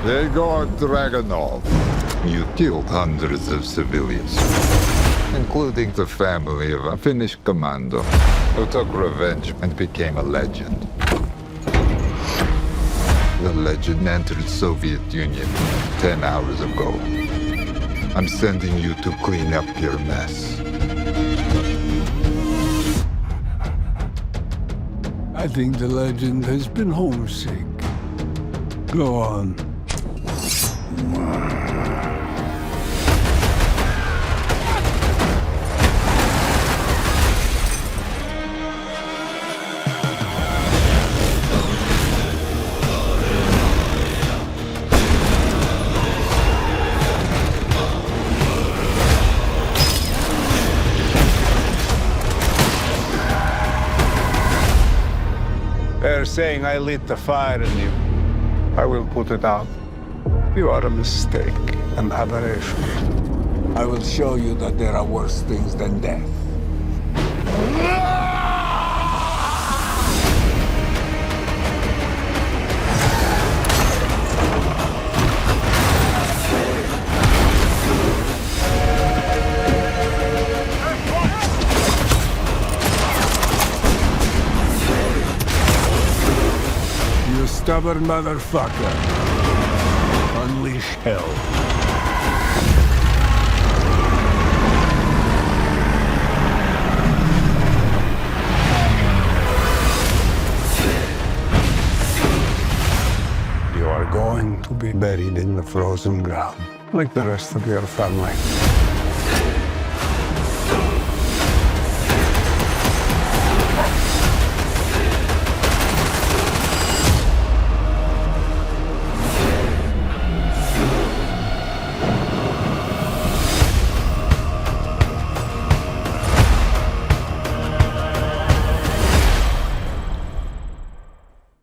Yegor Dragunov. You killed hundreds of civilians, including the family of a Finnish commando who took revenge and became a legend. The legend entered Soviet Union 10 hours ago. I'm sending you to clean up your mess. I think the legend has been homesick. Go on. They're saying I lit the fire in you. I will put it out. You are a mistake, an aberration. I will show you that there are worse things than death. You stubborn motherfucker. Unleash hell. You are going to be buried in the frozen ground, like the rest of your family.